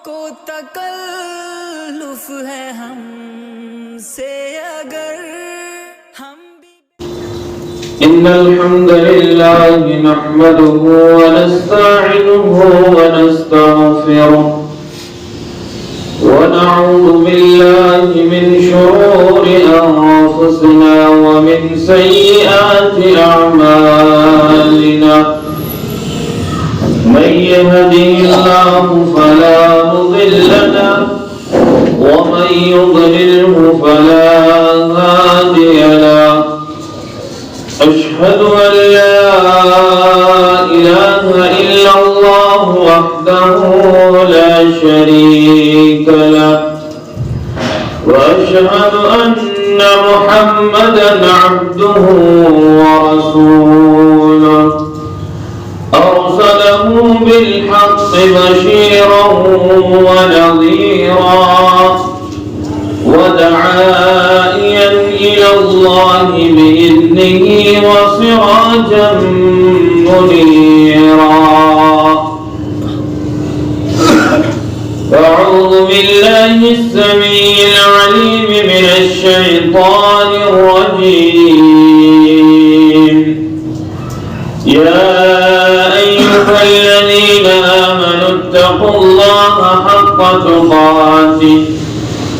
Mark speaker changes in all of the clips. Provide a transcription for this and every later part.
Speaker 1: کو تکلف ہے ہم سے اگر ہم بھی
Speaker 2: إن الحمد لله نحمده ونستعينه ونستغفره ونعوذ بالله من شرور أنفسنا ومن سيئات أعمالنا من يهده الله فلا مضل له ومن يضلله فلا هادي له أشهد أن لا إله إلا الله وحده لا شريك له وأشهد أن محمدا عبده ورسوله أرسله بالحق بشيرا ونذيرا وداعيا إلى الله بإذنه وسراجا منيرا أعوذ بالله السميع العليم من الشيطان الرجيم يا أيها الذين آمنوا اتقوا الله حق تقاته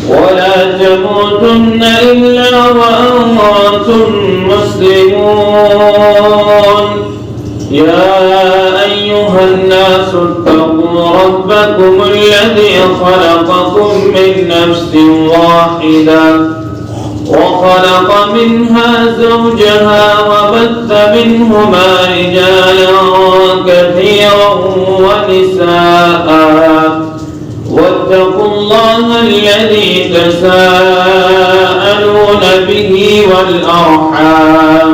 Speaker 2: ولا تموتن إلا وأنتم مسلمون يا أيها الناس اتقوا ربكم الذي خلقكم من نفس واحدة وخلق منها زوجها وبث منهما رجالا كثيرا ونساء واتقوا الله الذي تساءلون به والأرحام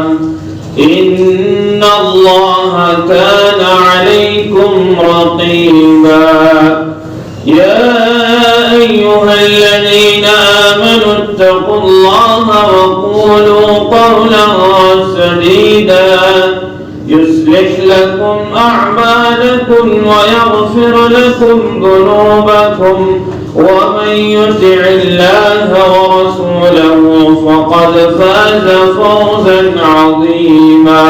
Speaker 2: إن الله كان عليكم رقيبا يا أيها الذين آمنوا اتقوا الله وقولوا قولا سديدا يصلح لكم أعمالكم ويغفر لكم ذنوبكم ومن يطع الله ورسوله فقد فاز فوزا عظيما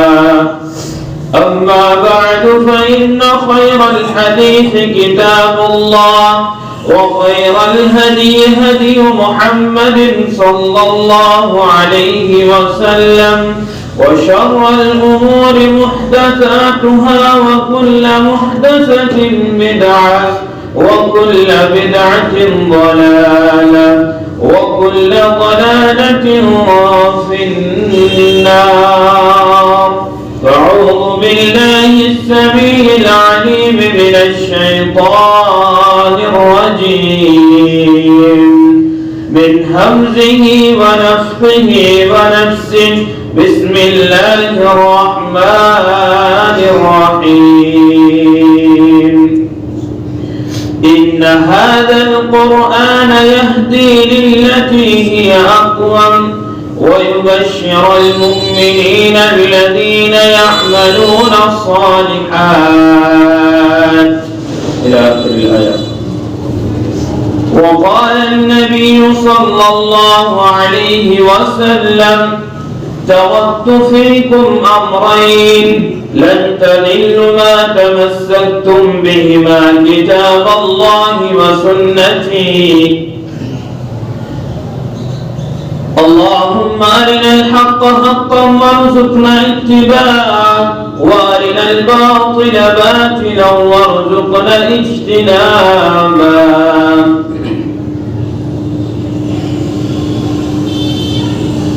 Speaker 2: أما بعد فإن خير الحديث كتاب الله وخير الهدي هدي محمد صلى الله عليه وسلم وشر الأمور محدثاتها وكل محدثة بدعة وكل بدعة ضلالة وكل ضلالة في النار فأعوذ بالله السميع العليم من الشيطان الرجيم من همزه ونفخه ونفسه بسم الله الرحمن الرحيم إن هذا القرآن يهدي للتي هي أقوم ويبشر المؤمنين الذين يعملون الصالحات إلى آخر الآيات. وقال النبي صلى الله عليه وسلم تركت فيكم أمرين لن تضلوا ما تمسكتم بهما كتاب الله وسنتي اللهم أرنا الحق حقا وارزقنا اتباعه وأرنا الباطل باطلا وارزقنا اجتنابه.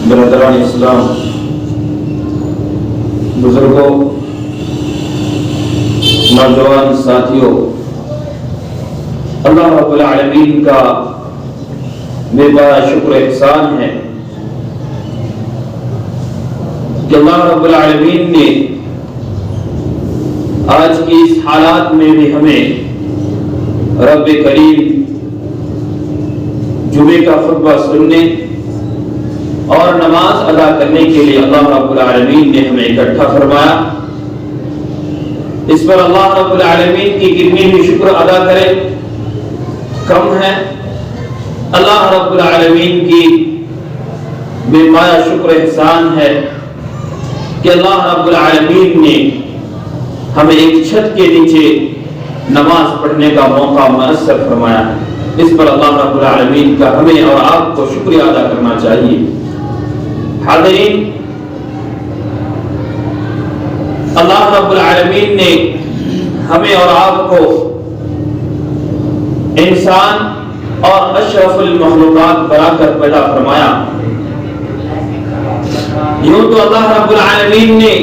Speaker 2: برادران اسلام، بزرگوں، نوجوان ساتھیوں، اللہ رب العالمین کا بے پناہ شکر احسان ہے کہ اللہ رب العالمین نے آج کی اس حالات میں بھی ہمیں رب کریم جمعے کا خطبہ سننے اور نماز ادا کرنے کے لیے اللہ رب العالمین نے ہمیں اکٹھا فرمایا. اس پر اللہ رب العالمین کی کتنی بھی شکر ادا کرے کم ہے۔ اللہ رب العالمین کی بے پایا شکر احسان ہے کہ اللہ رب العالمین نے ہمیں ایک چھت کے نیچے نماز پڑھنے کا موقع میسر فرمایا ہے۔ اس پر اللہ رب العالمین کا ہمیں اور آپ کو شکریہ ادا کرنا چاہیے۔ حاضرین، اللہ رب العالمین نے ہمیں اور آپ کو انسان اور اشرف المخلوقات بنا کر پیدا فرمایا۔ یوں تو اللہ رب العالمین نے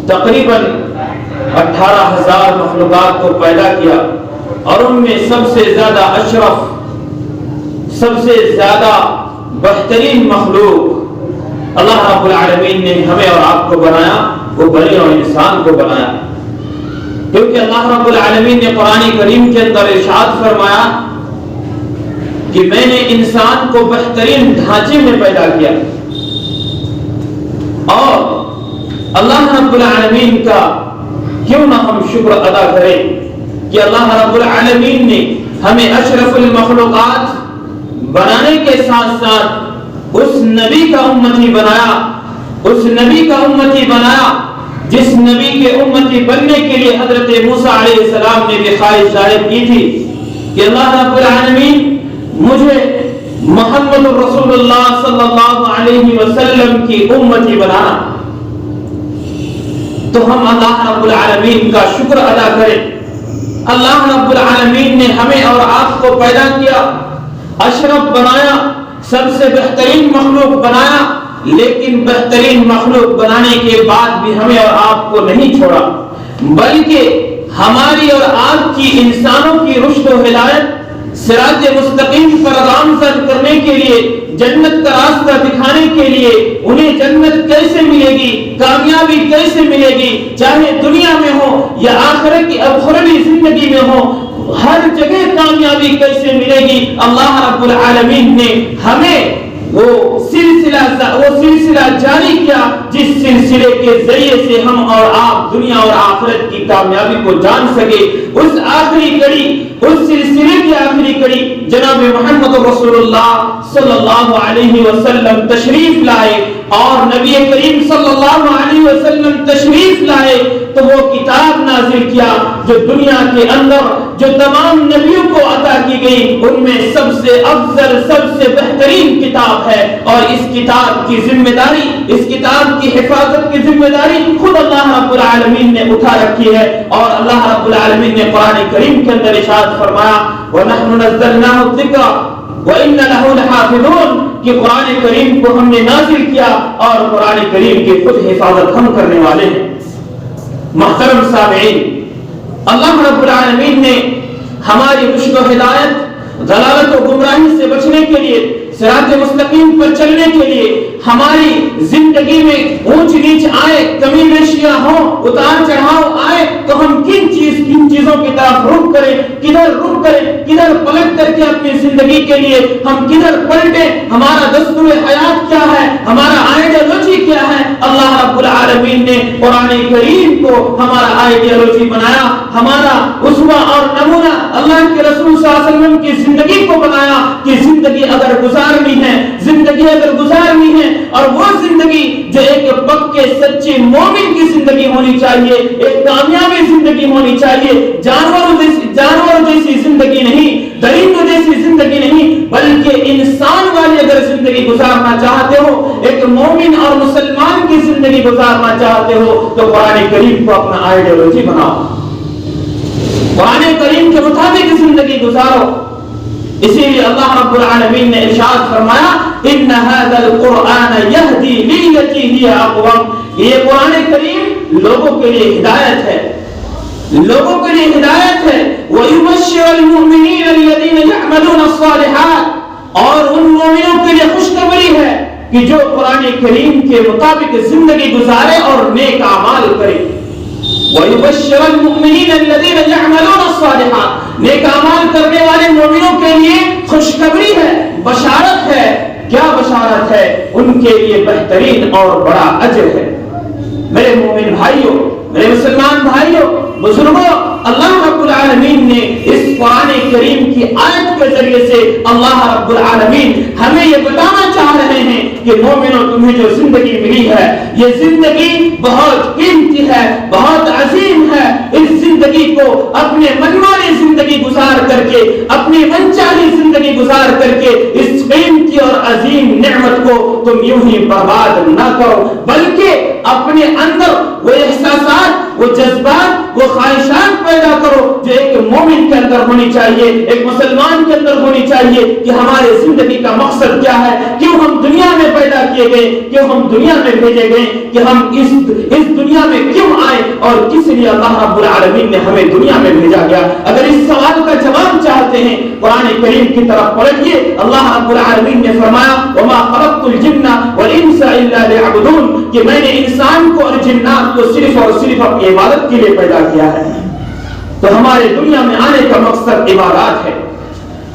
Speaker 2: تقریباً 18,000 مخلوقات کو پیدا کیا، اور ان میں سب سے زیادہ اشرف، سب سے زیادہ بہترین مخلوق اللہ رب العالمین نے ہمیں اور آپ کو بنایا، وہ بنی اور انسان کو بنایا۔ کیونکہ اللہ رب العالمین نے قرآن کریم کے اندر ارشاد فرمایا کہ میں نے انسان کو بہترین ڈھانچے میں پیدا کیا، اور اللہ رب العالمین کا کیوں نہ ہم شکر ادا کریں کہ اللہ رب العالمین نے ہمیں اشرف المخلوقات بنانے کے ساتھ ساتھ اس نبی کا امتی بنایا، اس نبی کا امتی بنایا جس نبی کے امتی بننے کے لیے حضرت موسیٰ علیہ السلام نے بھی خواہش ظاہر کی تھی کہ اللہ رب العالمین مجھے محمد رسول اللہ صلی اللہ علیہ وسلم کی امتی بنانا۔ تو ہم اللہ رب العالمین کا شکر ادا کریں۔ اللہ رب العالمین نے ہمیں اور آپ کو پیدا کیا، اشرف بنایا، سب سے بہترین مخلوق بنایا، لیکن بہترین مخلوق بنانے کے بعد بھی ہمیں اور آپ کو نہیں چھوڑا، بلکہ ہماری اور آپ کی انسانوں کی رشد و ہدایت صراط مستقیم پر گامزن کرنے کے لیے، جنت کا راستہ دکھانے کے لیے، انہیں جنت کیسے ملے گی، کامیابی کیسے ملے گی، چاہے دنیا میں ہو یا آخرت کی اخروی زندگی میں ہو، ہر جگہ کامیابی کیسے ملے گی، اللہ رب العالمین نے ہمیں وہ سلسلہ جاری کیا جس سلسلے کے ذریعے سے ہم اور آپ دنیا اور آخرت کی کامیابی کو جان سکے۔ اس آخری کڑی، اس سلسلے کی آخری کڑی جناب محمد رسول اللہ صلی اللہ علیہ وسلم تشریف لائے، اور نبی کریم صلی اللہ علیہ وسلم تشریف لائے تو وہ کتاب نازل کیا جو دنیا کے اندر جو تمام نبیوں کو عطا کی گئی ان میں سب سے افضل، سب سے بہترین کتاب ہے، اور اس کتاب کی ذمہ داری، اس کتاب کی حفاظت کی ذمہ داری خود اللہ رب العالمین نے اٹھا رکھی ہے۔ اور اللہ رب العالمین نے قرآن کریم کے اندر ارشاد فرمایا وَنَحْنُ نَزَّلْنَاهُ الذِّكْرَ وَإِنَّ لَهُ لَحَافِظُونَ، کہ قرآن کریم کو ہم نے نازل کیا اور قرآن کریم کی خود حفاظت ہم کرنے والے ہیں۔ محترم سامعین، اللہ رب العالمین نے ہماری رشد و ہدایت، ضلالت و گمراہی سے بچنے کے لیے، صراط مستقیم پر چلنے کے لیے، ہماری زندگی میں اونچ نیچ آئے، کمی بیشیاں ہوں، اتار چڑھاؤ آئے تو ہم کن چیزوں کی طرف رخ کریں، کدھر پلٹ کر کے اپنی زندگی کے لیے ہم کدھر پلٹیں، ہمارا دستور حیات کیا ہے، ہمارا آئیڈیالوجی کیا ہے۔ اللہ رب العالمین نے قرآن کریم کو ہمارا آئیڈیالوجی بنایا، ہمارا اسوہ اور نمونہ اللہ کے رسول صلی اللہ علیہ وسلم کی زندگی کو بنایا کہ زندگی اگر گزارنی ہے اور وہ زندگی جو ایک پکے سچے مومن کی زندگی ہونی چاہیے، ایک کامیابی زندگی ہونی چاہیے، جانور جیسی زندگی نہیں، درندوں جیسی زندگی نہیں، بلکہ انسان والی اگر زندگی گزارنا چاہتے ہو، ایک مومن اور مسلمان کی زندگی گزارنا چاہتے ہو تو قرآن کریم کو اپنا آئیڈیالوجی بناؤ، قرآن کریم کے مطابق زندگی گزارو۔ اسی لیے اللہ رب العالمین نے ارشاد فرمایا ان هذا القرآن يهدي للتي هي اقوم، یہ قرآن کریم لوگوں کے لیے ہدایت ہے، لوگوں کے لیے ہدایت ہے۔ ويبشر المؤمنين الذين يعملون الصالحات، اور ان مومنوں کے لیے خوشخبری ہے کہ جو قرآن کریم کے مطابق زندگی گزارے اور نیک اعمال کرے۔ وَيُبَشِّرَ الْمُؤْمِنِينَ الَّذِينَ يَعْمَلُونَ الصَّالِحَاتِ، نیک اعمال کرنے والے مومنوں کے لیے خوشخبری ہے، بشارت ہے۔ کیا بشارت ہے؟ ان کے لیے بہترین اور بڑا اجر ہے۔ میرے مومن بھائیوں، میرے مسلمان بھائیوں، بزرگوں، اللہ رب العالمین نے اس قرآن کریم کی آیت کے ذریعے سے اللہ رب العالمین ہمیں یہ بتانا چاہ رہے ہیں کہ مومنوں تمہیں جو زندگی ملی ہے یہ زندگی بہت قیمتی ہے, بہت عظیم ہے. اس زندگی کو اپنے منمانی زندگی گزار کر کے, اپنی منچاہی زندگی گزار کر کے اس قیمتی اور عظیم نعمت کو تم یوں ہی برباد نہ کرو, بلکہ اپنے اندر وہ احساسات, وہ جذبات, وہ خواہشات پیدا کرو جو ایک مومن کے اندر ہونی چاہیے, ایک مسلمان کے اندر ہونی چاہیے کہ ہمارے زندگی کا مقصد کیا ہے, کیوں ہم دنیا میں پیدا کیے گئے, کیوں ہم دنیا میں بھیجے گئے, کہ ہم اس دنیا میں کیوں آئے اور کس لیے اللہ رب العالمین نے ہمیں دنیا میں بھیجا گیا. اگر اس سوال کا جواب چاہتے ہیں قرآن کریم کی طرف پلٹیے. اللہ رب العالمین نے فرمایا وما خلقت الجن والانس الا ليعبدون, کہ میں نے انسان کو اور جنات کو صرف اور صرف اپنی عبادت کے لیے پیدا کیا ہے. تو ہمارے دنیا میں آنے کا مقصد عبادات ہے.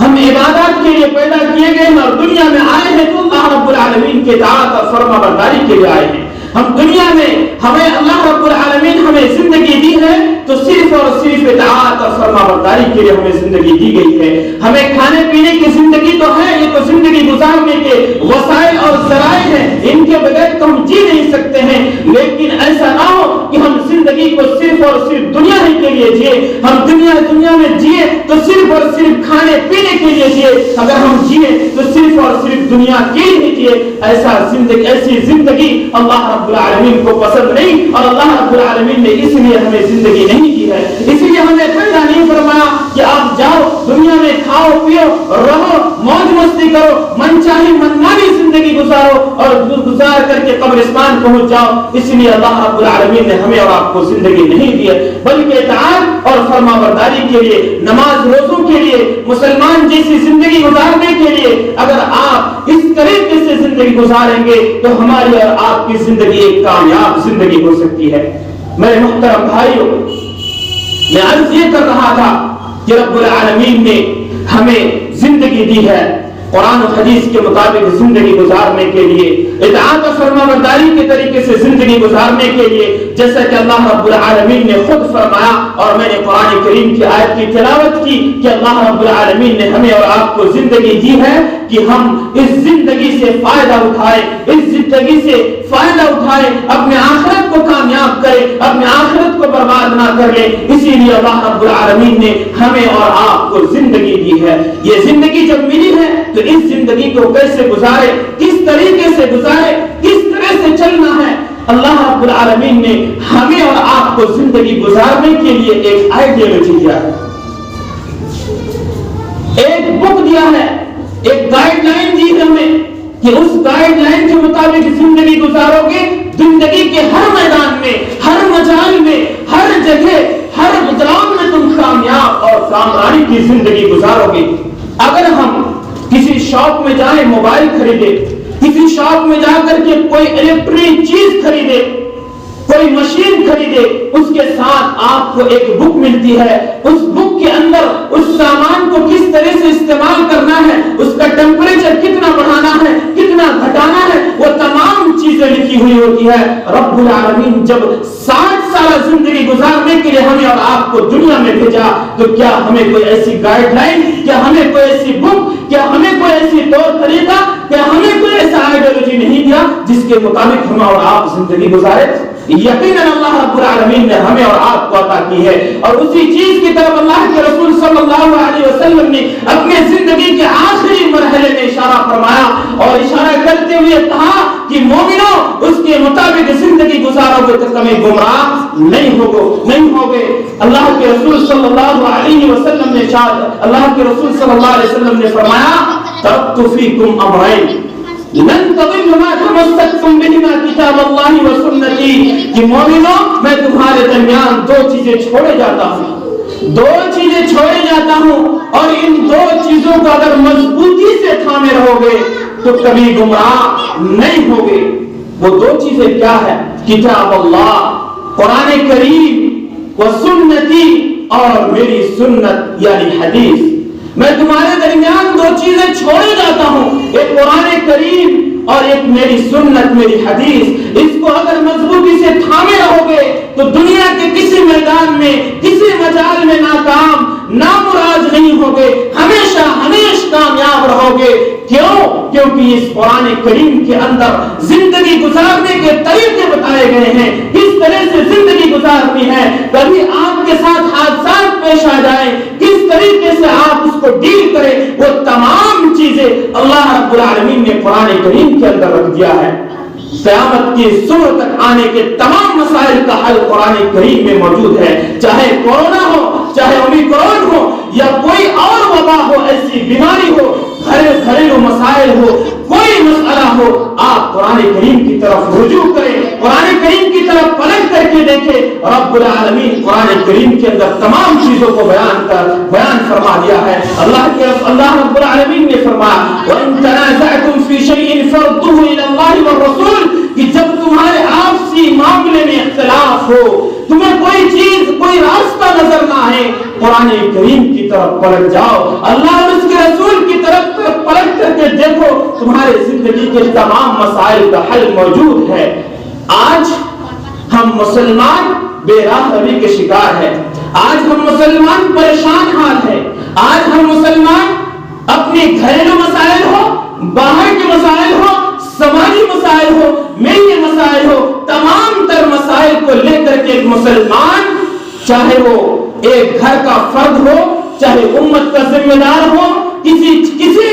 Speaker 2: ہم عبادات کے لیے پیدا کیے گئے ہیں اور دنیا میں آئے ہیں تو اللہ رب العالمین کے اطاعت اور فرما برداری کے لیے آئے ہیں. ہم دنیا میں ہمیں اللہ رب العالمین ہمیں زندگی دی ہے تو صرف اور صرف اطاعت اور فرما برداری کے لیے ہمیں زندگی دی گئی ہے. ہمیں کھانے پینے کی زندگی تو ہے, یہ تو زندگی گزارنے کے وسائل اور ذرائع ہیں, ان کے بغیر تو ہم جی نہیں سکتے ہیں. لیکن ایسا نہ ہو کہ ہم زندگی کو صرف اور صرف دنیا ہی کے لیے جیے. ہم دنیا میں جیے تو صرف اور صرف کھانے پینے کے لیے جیے. اگر ہم جیے تو صرف اور صرف دنیا کے لیے جیے. ایسی زندگی اللہ رب العالمین کو پسند نہیں, اور اللہ رب العالمین نے اس لیے ہمیں زندگی نہیں کی ہے. اسی لیے ہمیں پیدا نہیں فرمایا کہ آپ جاؤ دنیا میں کھاؤ پیو رہو موج مستی کرو من چاہی منمانی زندگی گزارو اور گزار کر کے قبرستان پہنچ جاؤ. اس لیے اللہ رب العالمین نے ہمیں اور آپ کو زندگی نہیں دی ہے, بلکہ اطاعت اور فرما برداری کے لیے, نماز روزوں کے لیے, مسلمان جیسی زندگی گزارنے کے لیے. اگر آپ اس طریقے سے زندگی گزاریں گے تو ہماری اور آپ کی زندگی ایک کامیاب زندگی ہو سکتی ہے. میرے محترم بھائیوں, میں عرض یہ کر رہا تھا کہ رب العالمین نے ہمیں زندگی دی ہے قرآن و حدیث کے مطابق زندگی گزارنے کے لیے, اطاعت و فرما برداری کے طریقے سے زندگی گزارنے کے لیے, جیسا کہ اللہ رب العالمین نے خود فرمایا اور میں نے قرآن کریم کی آیت کی تلاوت کی کہ اللہ رب العالمین نے ہمیں اور آپ کو زندگی دی ہے کہ ہم اس زندگی سے فائدہ اٹھائیں, اس زندگی سے فائدہ اٹھائیں, اپنے آخرت کو کامیاب کریں, اپنے آخرت کو برباد نہ کر لیں. اسی لیے اللہ رب العالمین نے ہمیں اور آپ کو زندگی دی ہے. یہ زندگی جب ملی ہے تو اس زندگی کو کیسے گزارے, کس طریقے سے گزارے, کس طرح سے چلنا ہے. اللہ رب العالمین نے ہمیں اور آپ کو زندگی گزارنے کے لیے ایک آئیڈیالوجی دیا ہے, ایک بک دیا ہے, ایک گائیڈ لائن دی ہے ہمیں کہ اس گائیڈ لائن کے مطابق زندگی گزارو گے, زندگی کے ہر میدان میں, ہر مجال میں, ہر جگہ, ہر گزران میں تم کامیاب اور کامیابی کی زندگی گزارو گے. اگر ہم کسی شاپ میں جائیں موبائل خریدے, کسی شاپ میں جا کر کے کوئی الیکٹرک چیز خریدے, کوئی مشین خریدے, اس کے ساتھ آپ کو ایک بک ملتی ہے. اس بک کے اندر اس سامان کو کس طرح سے استعمال کرنا ہے, اس کا ٹیمپریچر کتنا بڑھانا ہے, کتنا گھٹانا ہے, وہ تمام چیزیں لکھی ہوئی ہوتی ہے. رب العالمین جب 60 سال زندگی گزارنے کے لیے ہمیں اور آپ کو دنیا میں بھیجا تو کیا ہمیں کوئی ایسی گائیڈ لائن, کیا ہمیں کوئی ایسی بک, کیا ہمیں کوئی ایسی طور طریقہ, کیا ہمیں کوئی ایسا آئیڈیالوجی نہیں دیا جس کے مطابق ہم اور آپ زندگی گزارے؟ یقیناً اللہ رب العالمین نے ہمیں اور آپ کو عطا کی ہے, اور اسی چیز کی طرف اللہ کے رسول صلی اللہ علیہ وسلم نے اپنے زندگی کے آخری مرحلے میں اشارہ فرمایا اور اشارہ کرتے ہوئے کہا کہ مومنوں اس کے مطابق زندگی گزارو گے تو کبھی گمراہ نہیں ہوگے. اللہ کے رسول صلی اللہ علیہ وسلم نے اللہ کے رسول صلی اللہ علیہ وسلم نے فرمایا ترکت فیکم امرین لن تضلوا ما تمسكتم بهما كتاب الله وسنتي, کہ مومنوں میں تمہارے درمیان دو چیزیں چھوڑے جاتا ہوں, اور ان دو چیزوں کو اگر مضبوطی سے تھامے رہو گے تو کبھی گمراہ نہیں ہوگے. وہ دو چیزیں کیا ہے؟ کتاب اللہ, قرآن کریم, و سنتی, اور میری سنت یعنی حدیث. میں تمہارے درمیان دو چیزیں چھوڑے جاتا ہوں, ایک قرآن کریم اور ایک میری سنت, میری حدیث. اس کو اگر مضبوطی سے تھامے رہو گے تو دنیا کے کسی میدان میں, کسی مجال میں ناکام نامراض نہیں ہوگے, ہمیشہ ہمیشہ کامیاب رہو گے. کیوں؟ کیونکہ اس قرآن کریم کے اندر زندگی گزارنے کے طریقے بتائے گئے ہیں, کس طرح سے زندگی گزارنی ہے. کبھی آپ کے ساتھ حادثات پیش آ جائیں, کس طریقے سے آپ اس کو ڈیل کریں, وہ تمام چیزیں اللہ رب العالمین نے قرآن کریم کے اندر رکھ دیا ہے. قیامت کی صبح تک آنے کے تمام مسائل کا حل قرآن کریم میں موجود ہے. چاہے کورونا ہو, چاہے اومیکرون ہو, یا کوئی اور وبا ہو, ایسی بیماری ہو, گھریلو مسائل ہو, کوئی مسئلہ ہو, آپ قرآن کریم کی طرف رجوع کریں, قرآن کریم کی طرف پلٹ کر کے دیکھیں. رب العالمین قرآن کریم کے اندر تمام چیزوں کو بیان فرما دیا ہے. اللہ رب العالمین نے فرمایا وَإِن تَنَازَعْتُمْ فِي شَيْءٍ فَرُدُّوهُ إِلَى اللَّهِ وَالرَّسُولِ, کہ جب تمہارے آپسی معاملے میں اختلاف ہو, تمہیں کوئی چیز, کوئی راستہ نظر نہ آئے, قرآن کریم کی طرف پلٹ جاؤ, اللہ اور اس کے رسول کی طرف پلٹ کر کے دیکھو, تمہارے زندگی کے تمام مسائل کا حل موجود ہے. آج ہم مسلمان بے راہ روی کے شکار ہیں, آج ہم مسلمان پریشان حال ہیں, آج ہم مسلمان اپنے گھریلو مسائل ہو, باہر کے مسائل ہو, سماجی مسائل ہو, میری مسائل ہو, تمام تر مسائل کو لے کر کے ایک مسلمان, چاہے وہ ایک گھر کا فرد ہو, چاہے امت کا ذمہ دار ہو, کسی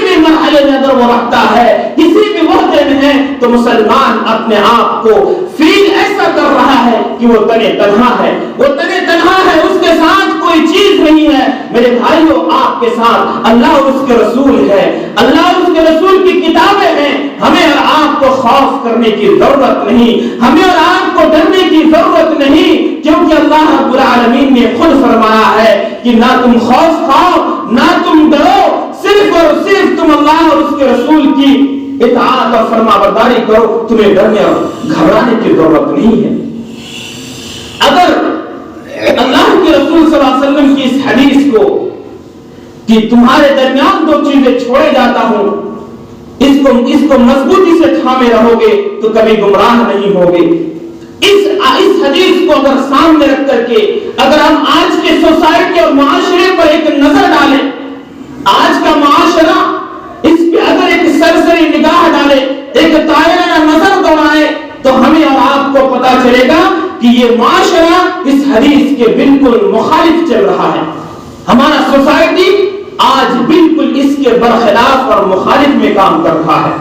Speaker 2: بھی مرحلے میں اگر وہ رکھتا ہے, کسی بھی وقت میں ہے, تو مسلمان اپنے آپ کو فیل ایسا کر رہا ہے کہ وہ تنے تنہا ہے, وہ تنے تنہا ہے, اس کے ساتھ کوئی چیز نہیں ہے. میرے بھائیوں, آپ کے ساتھ اللہ اور اس کے رسول ہے, اللہ اور اس کے رسول کی کتابیں ہیں. ہمیں اور آپ کو خوف کرنے کی ضرورت نہیں, ہمیں اور آپ کو ڈرنے کی ضرورت نہیں, کیونکہ اللہ رب العالمین نے خود فرمایا ہے کہ نہ تم خوف کھاؤ, نہ تم ڈرو, صرف اور صرف تم اللہ اور اس کے رسول کی اطاعت اور فرما برداری کرو, تمہیں ڈرنے اور گھبرانے کی ضرورت نہیں ہے. اگر اللہ کے رسول صلی اللہ علیہ وسلم کی اس حدیث کو کہ تمہارے درمیان دو چیزیں چھوڑے جاتا ہوں, اس کو مضبوطی سے تھامے رہو گے تو کبھی گمراہ نہیں ہوگے. اس حدیث کو اگر سامنے رکھ کر کے اگر ہم آج کے سوسائٹی اور معاشرے پر ایک نظر ڈالیں, آج کا معاشرہ, اس پہ اگر ایک سرسری نگاہ ڈالے, ایک دائرہ نظر دوڑائے, تو ہمیں اور آپ کو پتا چلے گا کہ یہ معاشرہ اس حدیث کے بالکل مخالف چل رہا ہے. ہمارا سوسائٹی آج بالکل اس کے برخلاف اور مخالف میں کام کر رہا ہے.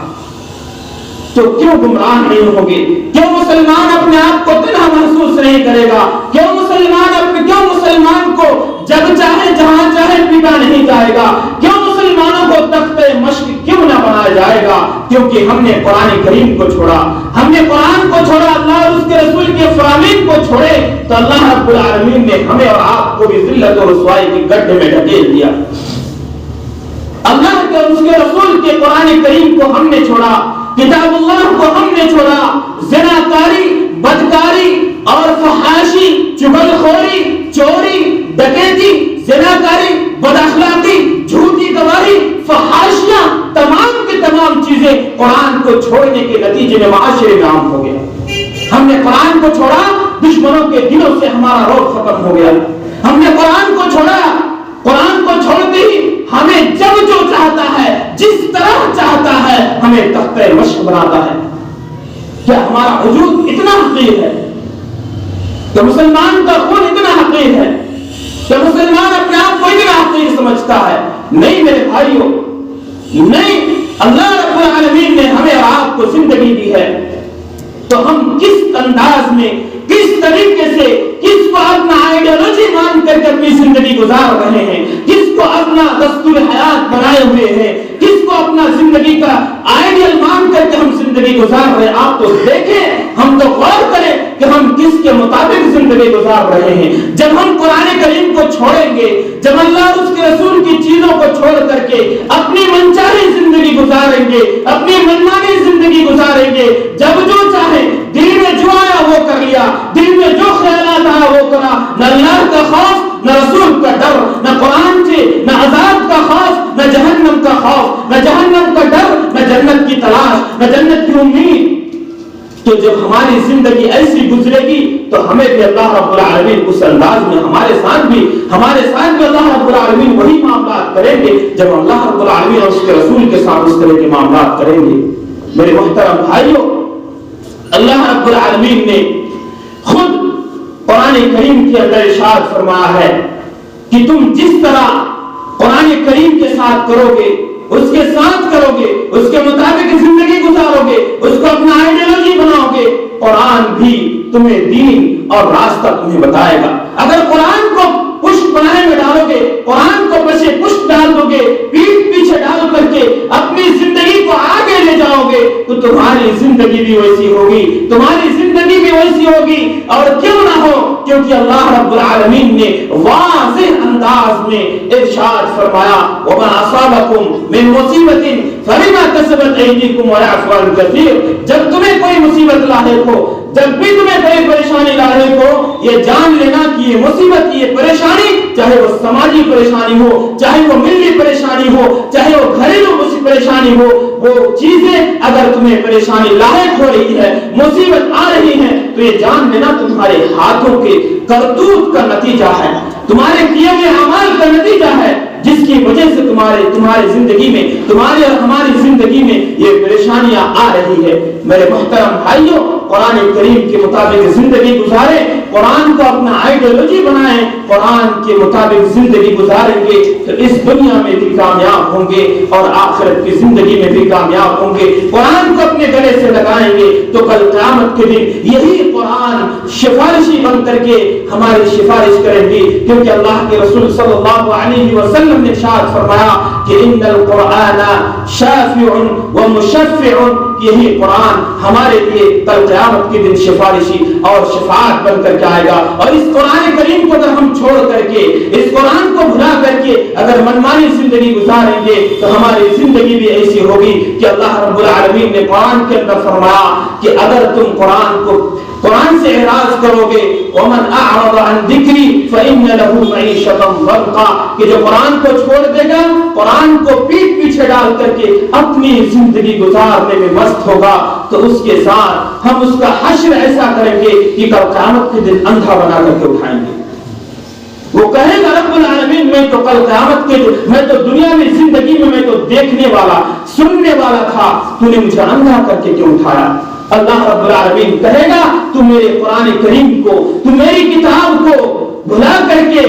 Speaker 2: تو کیوں گمراہ نہیں ہوگے؟ کیوں مسلمان اپنے آپ کو تنہا محسوس نہیں کرے گا؟ کیوں مسلمان کو جب چاہے جہاں چاہے پیٹا نہیں جائے گا؟ کیوں مسلمانوں کو تختے مشق کیوں نہ بنایا جائے گا؟ کیونکہ ہم نے قرآن کریم کو چھوڑا, ہم نے قرآن کو چھوڑا, اللہ اور اس کے رسول کے فرامین کو چھوڑے, تو اللہ رب العالمین نے ہمیں اور آپ کو بھی ذلت اور رسوائی کے گڈھے میں ڈھکیل دیا. اللہ کے اور اس کے رسول کے قرآن کریم کو ہم نے چھوڑا, کتاب اللہ کو ہم نے چھوڑا, زناکاری, بدکاری اور فحاشی, چغلخوری, چوری, ڈکیتی, زناکاری, بداخلاقی, جھوٹی گواہی, فحاشیاں, تمام کی تمام چیزیں قرآن کو چھوڑنے کے نتیجے میں معاشرے میں عام ہو گیا. ہم نے قرآن کو چھوڑا, دشمنوں کے دلوں سے ہمارا روب ختم ہو گیا. ہم نے قرآن کو چھوڑا, قرآن کو چھوڑتے ہی ہمیں جب جو چاہتا ہے, جس طرح چاہتا ہے, ہمیں تختے مشق بناتا ہے. کیا ہمارا وجود اتنا حقیر ہے؟ کہ مسلمان کا خون اتنا حقیر ہے؟ کہ مسلمان اپنے آپ کو اتنا حقیر سمجھتا ہے؟ نہیں میرے بھائیوں, نہیں. اللہ رب العالمین نے ہمیں اور آپ کو زندگی دی ہے, تو ہم کس انداز میں, کس طریقے سے, کس کو اپنا آئیڈیالوجی مان کر کے اپنی زندگی گزار رہے ہیں, کس کو اپنا دستور حیات بنائے ہوئے ہیں, کس کو اپنا زندگی کا آئیڈیل مان کر کے ہم زندگی گزار رہے ہیں. آپ تو دیکھیں, ہم تو غور کریں کہ ہم کس کے مطابق زندگی گزار رہے ہیں. جب ہم قرآن کریم کو چھوڑیں گے, جب اللہ اور اس کے رسول کی چیزوں کو چھوڑ کر کے اپنی منچاہی زندگی گزاریں گے, اپنی منمانی زندگی گزاریں گے, جب جو چاہے, دل میں جو آیا وہ کر لیا, دل میں جو خیالات آیا وہ کرا, نہ اللہ کا خوف, نہ رسول کا ڈر, نہ قرآن سے, نہ عذاب کا خوف, نہ جہنم کا خوف, نہ جہنم کا ڈر, نہ جنت کی تلاش, نہ جنت کی امید. تو جب ہماری زندگی ایسی گزرے گی تو ہمیں بھی اللہ رب العالمین اس انداز میں ہمارے ساتھ بھی اللہ رب العالمین وہی معاملات کریں گے جب اللہ رب العالمین اور اس کے رسول کے ساتھ اس طرح کے معاملات کریں گے۔ میرے محترم بھائیوں، اللہ رب العالمین نے خود قرآن کریم کے اندر ارشاد فرمایا ہے کہ تم جس طرح قرآن کریم کے ساتھ کرو گے، اس کے ساتھ کرو گے، اس کے مطابق زندگی گزارو گے، اس کو اپنا آئیڈیالوجی بناؤ گے، قرآن بھی تمہیں دین اور راستہ تمہیں بتائے گا۔ اگر قرآن کو پشت بنائے میں ڈالو گے، قرآن کو پیچھے پشت ڈال دو گے، پیٹھ پیچھے ڈال کر کے اپنی زندگی کو آگے لے جاؤ گے تو تمہاری زندگی بھی ویسی ہوگی، تمہاری زندگی بھی ویسی ہوگی۔ اور کیوں نہ ہو، کیونکہ اللہ رب العالمین نے واضح انداز میں ارشاد فرمایا وَمَا أَصَابَكُم مِّن مُّصِيبَةٍ فَبِمَا كَسَبَتْ أَيْدِيكُمْ وَيَعْفُو عَن كَثِيرٍ۔ جب تمہیں کوئی مصیبت لاحق ہو، جب بھی تمہیں کوئی پریشانی لاحق ہو، یہ جان لینا کہ یہ مصیبت، یہ پریشانی، چاہے وہ سماجی پریشانی ہو، چاہے وہ ملی پریشانی ہو، چاہے وہ گھریلو پریشانی ہو، وہ چیزیں اگر تمہیں پریشانی لاحق ہو رہی ہے، مصیبت آ رہی ہے، تو یہ جان لینا تمہارے ہاتھوں کے کرتوت کا نتیجہ ہے، تمہارے کیے ہوئے اعمال کا نتیجہ ہے، جس کی وجہ سے تمہاری زندگی میں، تمہاری اور ہماری زندگی میں یہ پریشانیاں آ رہی ہے۔ میرے محترم بھائیوں، قرآن کریم کے مطابق زندگی گزاریں، قرآن کو اپنا آئیڈیالوجی بنائیں، قرآن کے مطابق زندگی گزاریں گے تو اس دنیا میں بھی کامیاب ہوں گے اور آخرت کی زندگی میں بھی کامیاب ہوں گے۔ قرآن کو اپنے گلے سے لگائیں گے تو کل قیامت کے دن یہی قرآن سفارشی بن کر کے ہماری سفارش کریں گی، کیونکہ اللہ کے رسول صلی اللہ علیہ وسلم نے ارشاد فرمایا کہ ان القرآن شافع و مشفع، یہی قرآن ہمارے لیے کل قیامت کے دن سفارشی اور شفاعت بن کر کے آئے گا۔ اور اس قرآن کریم کو اگر ہم چھوڑ کر کے، اس قرآن کو بھلا کر کے اگر منمانی زندگی گزاریں گے تو ہماری زندگی بھی ایسی ہوگی کہ اللہ رب العالمین نے قرآن کے اندر فرمایا کہ اگر تم قرآن سے اعراض کرو گے وَمَنْ أَعْرَضَ عَنْ ذِكْرِي فَإِنَّ لَهُ مَعِيشَةً ضَنْكًا، کہ جو قرآن کو چھوڑ دے گا، قرآن کو پیٹھ پیچھے ڈال کر کے اپنی زندگی گزارنے میں مست ہوگا، تو اس کے ساتھ ہم اس کا حشر ایسا کریں گے کہ کل قیامت کے دن اندھا بنا کر کے اٹھائیں گے۔ وہ کہے گا رب العالمین میں تو کل قیامت کے دن، میں تو دنیا میں زندگی میں تو دیکھنے والا، سننے والا تھا، تو نے مجھے اندھا کر کے کیوں اٹھایا؟ اللہ رب العالمین کہے گا تو میرے قرآن کریم کو، تو میری کتاب کو بھلا کر کے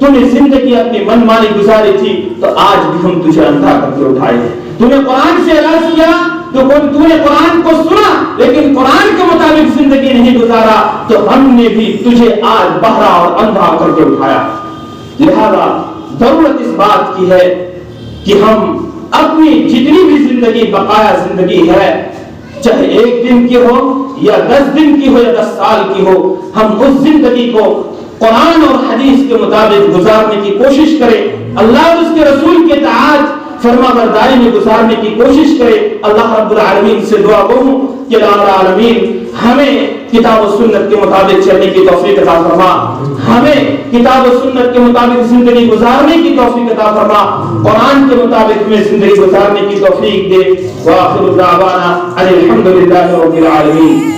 Speaker 2: تو نے زندگی اپنی من مانی گزاری تھی، تو آج بھی ہم تجھے اندھا کر کے اٹھائے ہیں۔ تو نے قرآن سے اعراض کیا، تو نے قرآن کو سنا لیکن قرآن کے مطابق زندگی نہیں گزارا، تو ہم نے بھی تجھے آج بہرا اور اندھا کر کے اٹھایا۔ لہذا ضرورت اس بات کی ہے کہ ہم اپنی جتنی بھی زندگی، بقایا زندگی ہے، چاہے 1 دن کی ہو یا 10 دن کی ہو یا 10 سال کی ہو، ہم اس زندگی کو قرآن اور حدیث کے مطابق گزارنے کی کوشش کریں، اللہ اور اس کے رسول کے اطاعت فرما برداری میں گزارنے کی کوشش کریں۔ اللہ رب العالمین سے دعا گو ہوں کہ رب العالمین ہمیں کتاب و سنت کے مطابق چلنے کی توفیق عطا فرما، ہمیں کتاب و سنت کے مطابق زندگی گزارنے کی توفیق عطا فرما، قرآن کے مطابق ہمیں زندگی گزارنے کی توفیق دے۔ وآخر دعوانا الحمد للہ رب العالمین۔